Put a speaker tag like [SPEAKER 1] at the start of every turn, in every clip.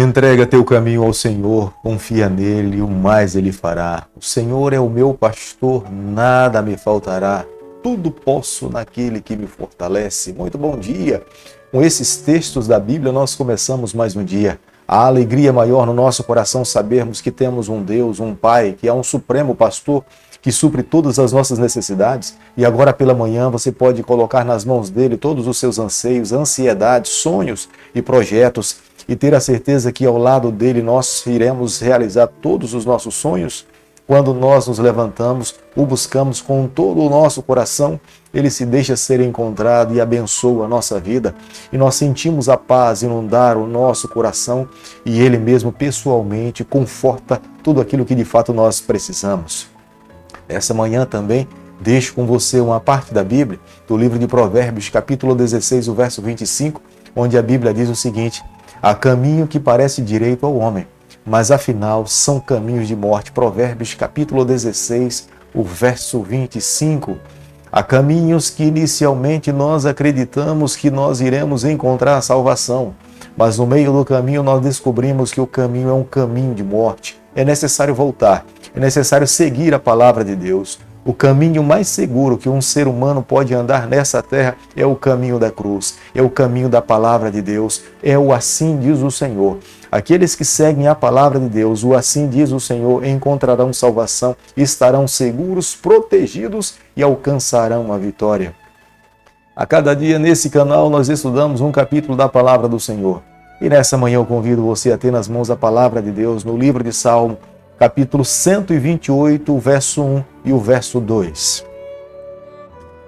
[SPEAKER 1] Entrega teu caminho ao Senhor, confia nele, o mais ele fará. O Senhor é o meu pastor, nada me faltará. Tudo posso naquele que me fortalece. Muito bom dia. Com esses textos da Bíblia nós começamos mais um dia. A alegria maior no nosso coração sabermos que temos um Deus, um Pai, que é um supremo pastor, que supre todas as nossas necessidades. E agora pela manhã você pode colocar nas mãos dele todos os seus anseios, ansiedades, sonhos e projetos, e ter a certeza que ao lado dele nós iremos realizar todos os nossos sonhos. Quando nós nos levantamos, o buscamos com todo o nosso coração, ele se deixa ser encontrado e abençoa a nossa vida. E nós sentimos a paz inundar o nosso coração e ele mesmo pessoalmente conforta tudo aquilo que de fato nós precisamos. Essa manhã também deixo com você uma parte da Bíblia, do livro de Provérbios, capítulo 16, o verso 25, onde a Bíblia diz o seguinte: há caminho que parece direito ao homem, mas afinal são caminhos de morte. Provérbios capítulo 16, o verso 25. Há caminhos que inicialmente nós acreditamos que nós iremos encontrar a salvação, mas no meio do caminho nós descobrimos que o caminho é um caminho de morte. É necessário voltar, é necessário seguir a palavra de Deus. O caminho mais seguro que um ser humano pode andar nessa terra é o caminho da cruz, é o caminho da palavra de Deus, é o assim diz o Senhor. Aqueles que seguem a palavra de Deus, o assim diz o Senhor, encontrarão salvação, estarão seguros, protegidos e alcançarão a vitória. A cada dia nesse canal nós estudamos um capítulo da palavra do Senhor. E nessa manhã eu convido você a ter nas mãos a palavra de Deus no livro de Salmo, capítulo 128, o verso 1 e o verso 2.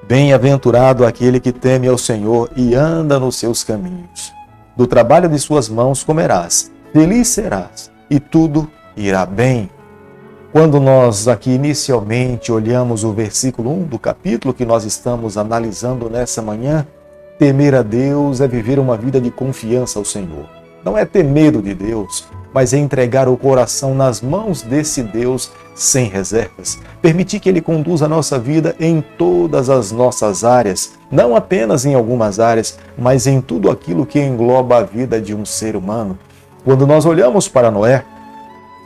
[SPEAKER 1] Bem-aventurado aquele que teme ao Senhor e anda nos seus caminhos. Do trabalho de suas mãos comerás, feliz serás, e tudo irá bem. Quando nós aqui inicialmente olhamos o versículo 1 do capítulo que nós estamos analisando nessa manhã, temer a Deus é viver uma vida de confiança ao Senhor. Não é ter medo de Deus, mas é entregar o coração nas mãos desse Deus sem reservas. Permitir que Ele conduza a nossa vida em todas as nossas áreas, não apenas em algumas áreas, mas em tudo aquilo que engloba a vida de um ser humano. Quando nós olhamos para Noé,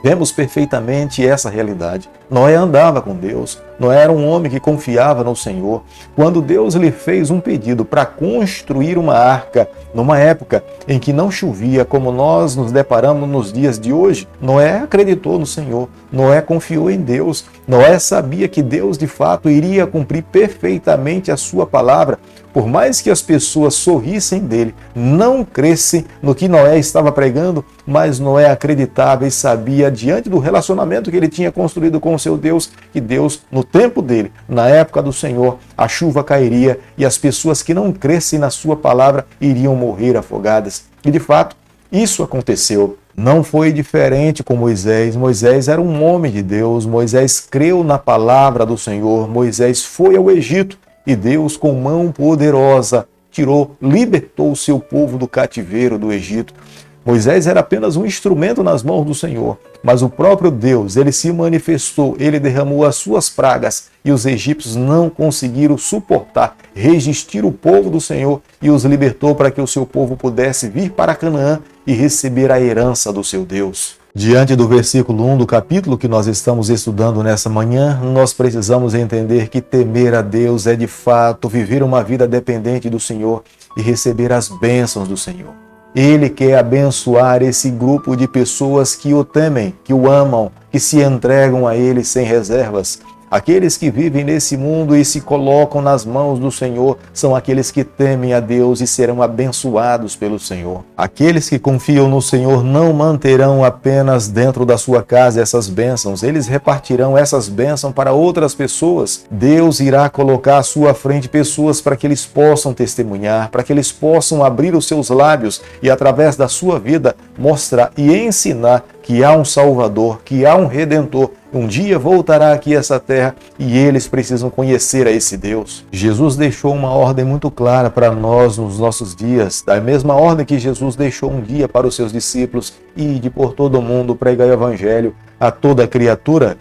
[SPEAKER 1] vemos perfeitamente essa realidade. Noé andava com Deus, Noé era um homem que confiava no Senhor. Quando Deus lhe fez um pedido para construir uma arca, numa época em que não chovia, como nós nos deparamos nos dias de hoje, Noé acreditou no Senhor, Noé confiou em Deus, Noé sabia que Deus de fato iria cumprir perfeitamente a sua palavra. Por mais que as pessoas sorrissem dele, não crescem no que Noé estava pregando, mas Noé acreditava e sabia, diante do relacionamento que ele tinha construído com o seu Deus, que Deus, no tempo dele, na época do Senhor, a chuva cairia e as pessoas que não crescem na sua palavra iriam morrer afogadas. E de fato, isso aconteceu. Não foi diferente com Moisés. Moisés era um homem de Deus, Moisés creu na palavra do Senhor, Moisés foi ao Egito, e Deus, com mão poderosa, libertou o seu povo do cativeiro do Egito. Moisés era apenas um instrumento nas mãos do Senhor, mas o próprio Deus, ele se manifestou, ele derramou as suas pragas e os egípcios não conseguiram suportar, resistir o povo do Senhor e os libertou para que o seu povo pudesse vir para Canaã e receber a herança do seu Deus. Diante do versículo 1 do capítulo que nós estamos estudando nessa manhã, nós precisamos entender que temer a Deus é de fato viver uma vida dependente do Senhor e receber as bênçãos do Senhor. Ele quer abençoar esse grupo de pessoas que o temem, que o amam, que se entregam a Ele sem reservas. Aqueles que vivem nesse mundo e se colocam nas mãos do Senhor são aqueles que temem a Deus e serão abençoados pelo Senhor. Aqueles que confiam no Senhor não manterão apenas dentro da sua casa essas bênçãos, eles repartirão essas bênçãos para outras pessoas. Deus irá colocar à sua frente pessoas para que eles possam testemunhar, para que eles possam abrir os seus lábios e através da sua vida mostrar e ensinar que há um Salvador, que há um Redentor. Um dia voltará aqui a essa terra e eles precisam conhecer a esse Deus. Jesus deixou uma ordem muito clara para nós nos nossos dias, da mesma ordem que Jesus deixou um dia para os seus discípulos: ide por todo o mundo, pregai o evangelho a toda criatura.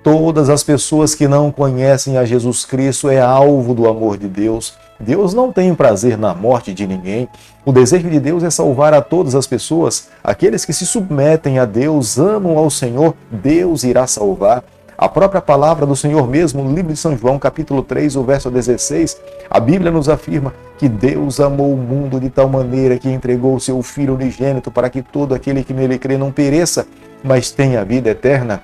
[SPEAKER 1] Todas as pessoas que não conhecem a Jesus Cristo é alvo do amor de Deus. Deus não tem prazer na morte de ninguém. O desejo de Deus é salvar a todas as pessoas. Aqueles que se submetem a Deus, amam ao Senhor, Deus irá salvar. A própria palavra do Senhor mesmo, no livro de São João, capítulo 3, o verso 16, a Bíblia nos afirma que Deus amou o mundo de tal maneira que entregou o seu Filho unigênito para que todo aquele que nele crê não pereça, mas tenha vida eterna.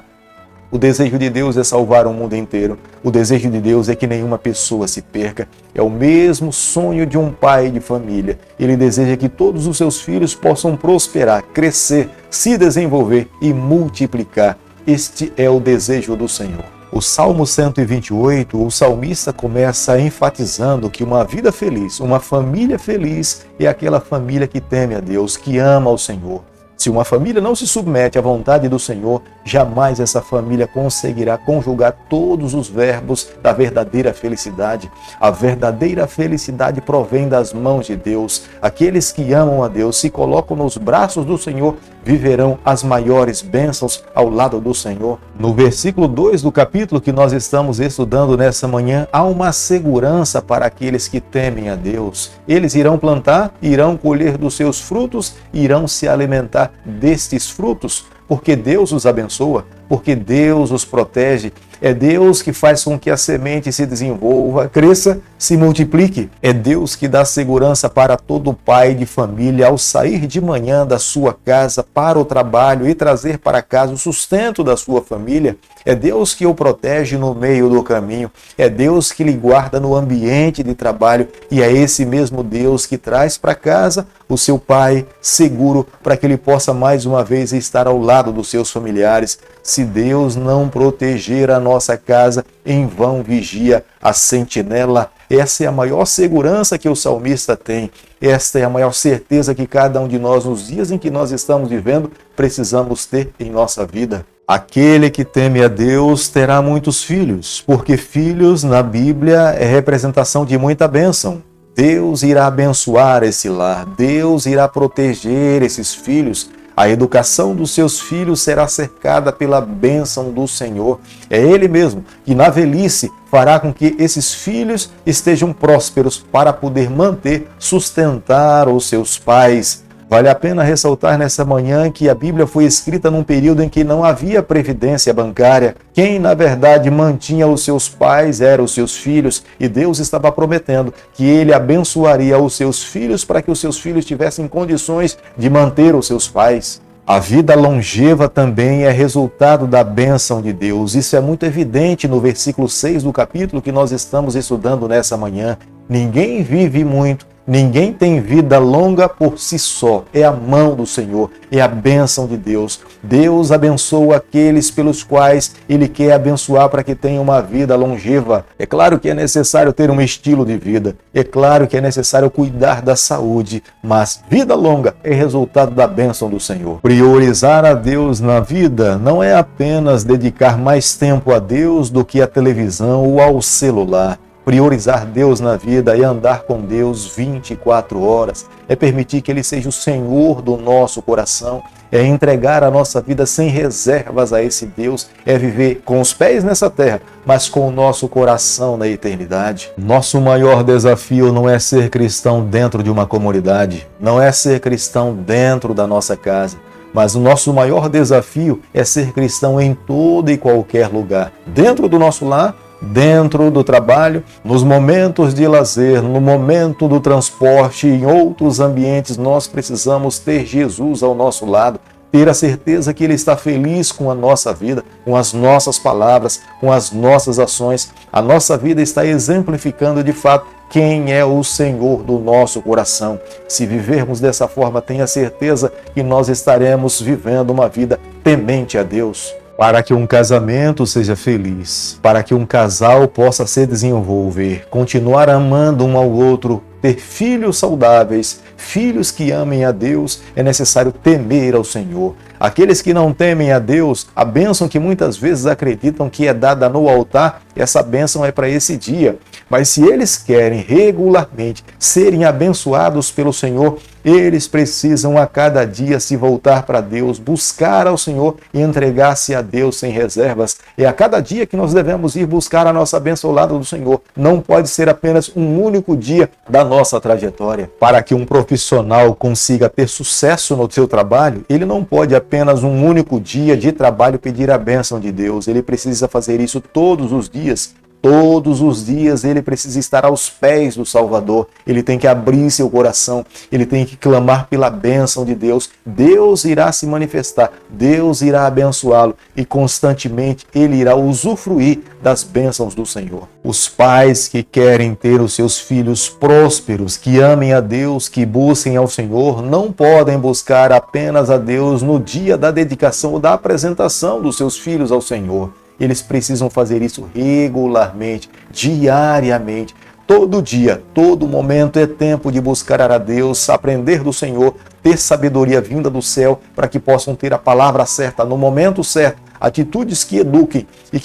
[SPEAKER 1] O desejo de Deus é salvar o mundo inteiro. O desejo de Deus é que nenhuma pessoa se perca. É o mesmo sonho de um pai de família. Ele deseja que todos os seus filhos possam prosperar, crescer, se desenvolver e multiplicar. Este é o desejo do Senhor. O Salmo 128, o salmista começa enfatizando que uma vida feliz, uma família feliz é aquela família que teme a Deus, que ama ao Senhor. Se uma família não se submete à vontade do Senhor, jamais essa família conseguirá conjugar todos os verbos da verdadeira felicidade. A verdadeira felicidade provém das mãos de Deus. Aqueles que amam a Deus, se colocam nos braços do Senhor, viverão as maiores bênçãos ao lado do Senhor. No versículo 2 do capítulo que nós estamos estudando nessa manhã, há uma segurança para aqueles que temem a Deus. Eles irão plantar, irão colher dos seus frutos, irão se alimentar destes frutos, porque Deus os abençoa, porque Deus os protege. É Deus que faz com que a semente se desenvolva, cresça, se multiplique. É Deus que dá segurança para todo pai de família ao sair de manhã da sua casa para o trabalho e trazer para casa o sustento da sua família. É Deus que o protege no meio do caminho. É Deus que lhe guarda no ambiente de trabalho. E é esse mesmo Deus que traz para casa o seu pai seguro para que ele possa mais uma vez estar ao lado dos seus familiares. Se Deus não proteger a nossa casa, em vão vigia a sentinela. Essa é a maior segurança que o salmista tem. Esta é a maior certeza que cada um de nós, nos dias em que nós estamos vivendo, precisamos ter em nossa vida. Aquele que teme a Deus terá muitos filhos, porque filhos na Bíblia é representação de muita bênção. Deus irá abençoar esse lar, Deus irá proteger esses filhos. A educação dos seus filhos será cercada pela bênção do Senhor. É Ele mesmo que na velhice fará com que esses filhos estejam prósperos para poder manter, sustentar os seus pais. Vale a pena ressaltar nessa manhã que a Bíblia foi escrita num período em que não havia previdência bancária. Quem, na verdade, mantinha os seus pais eram os seus filhos, e Deus estava prometendo que Ele abençoaria os seus filhos para que os seus filhos tivessem condições de manter os seus pais. A vida longeva também é resultado da bênção de Deus. Isso é muito evidente no versículo 6 do capítulo que nós estamos estudando nessa manhã. Ninguém vive muito, ninguém tem vida longa por si só. É a mão do Senhor, é a bênção de Deus. Deus abençoa aqueles pelos quais Ele quer abençoar para que tenham uma vida longeva. É claro que é necessário ter um estilo de vida. É claro que é necessário cuidar da saúde. Mas vida longa é resultado da bênção do Senhor. Priorizar a Deus na vida não é apenas dedicar mais tempo a Deus do que à televisão ou ao celular. Priorizar Deus na vida é andar com Deus 24 horas, é permitir que Ele seja o Senhor do nosso coração, é entregar a nossa vida sem reservas a esse Deus, é viver com os pés nessa terra, mas com o nosso coração na eternidade. Nosso maior desafio não é ser cristão dentro de uma comunidade, não é ser cristão dentro da nossa casa, mas o nosso maior desafio é ser cristão em todo e qualquer lugar, dentro do nosso lar, dentro do trabalho, nos momentos de lazer, no momento do transporte, em outros ambientes, nós precisamos ter Jesus ao nosso lado, ter a certeza que Ele está feliz com a nossa vida, com as nossas palavras, com as nossas ações. A nossa vida está exemplificando de fato quem é o Senhor do nosso coração. Se vivermos dessa forma, tenha certeza que nós estaremos vivendo uma vida temente a Deus. Para que um casamento seja feliz, para que um casal possa se desenvolver, continuar amando um ao outro, ter filhos saudáveis, filhos que amem a Deus, é necessário temer ao Senhor. Aqueles que não temem a Deus, a bênção que muitas vezes acreditam que é dada no altar, essa bênção é para esse dia. Mas se eles querem regularmente serem abençoados pelo Senhor, eles precisam a cada dia se voltar para Deus, buscar ao Senhor e entregar-se a Deus sem reservas. É a cada dia que nós devemos ir buscar a nossa bênção ao lado do Senhor. Não pode ser apenas um único dia da nossa trajetória. Para que um profissional consiga ter sucesso no seu trabalho, ele não pode apenas um único dia de trabalho pedir a bênção de Deus. Ele precisa fazer isso todos os dias. Todos os dias ele precisa estar aos pés do Salvador, ele tem que abrir seu coração, ele tem que clamar pela bênção de Deus. Deus irá se manifestar, Deus irá abençoá-lo e constantemente ele irá usufruir das bênçãos do Senhor. Os pais que querem ter os seus filhos prósperos, que amem a Deus, que busquem ao Senhor, não podem buscar apenas a Deus no dia da dedicação ou da apresentação dos seus filhos ao Senhor. Eles precisam fazer isso regularmente, diariamente. Todo dia, todo momento é tempo de buscar a Deus, aprender do Senhor, ter sabedoria vinda do céu para que possam ter a palavra certa, no momento certo, atitudes que eduquem e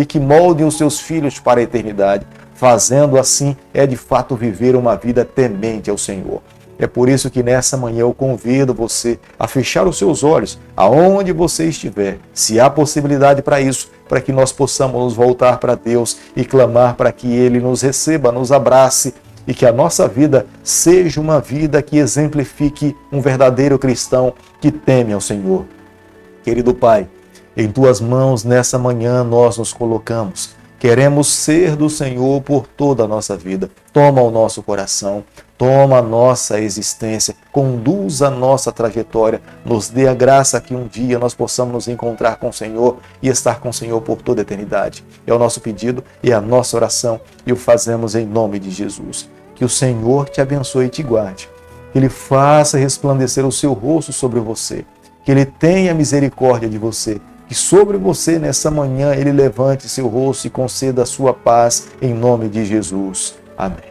[SPEAKER 1] que moldem os seus filhos para a eternidade. Fazendo assim, é de fato viver uma vida temente ao Senhor. É por isso que nessa manhã eu convido você a fechar os seus olhos, aonde você estiver, se há possibilidade para isso, para que nós possamos nos voltar para Deus e clamar para que Ele nos receba, nos abrace e que a nossa vida seja uma vida que exemplifique um verdadeiro cristão que teme ao Senhor. Querido Pai, em Tuas mãos nessa manhã nós nos colocamos. Queremos ser do Senhor por toda a nossa vida. Toma o nosso coração, toma a nossa existência, conduz a nossa trajetória, nos dê a graça que um dia nós possamos nos encontrar com o Senhor e estar com o Senhor por toda a eternidade. É o nosso pedido e a nossa oração e o fazemos em nome de Jesus. Que o Senhor te abençoe e te guarde, que Ele faça resplandecer o seu rosto sobre você, que Ele tenha misericórdia de você, que sobre você nessa manhã Ele levante seu rosto e conceda a sua paz em nome de Jesus. Amém.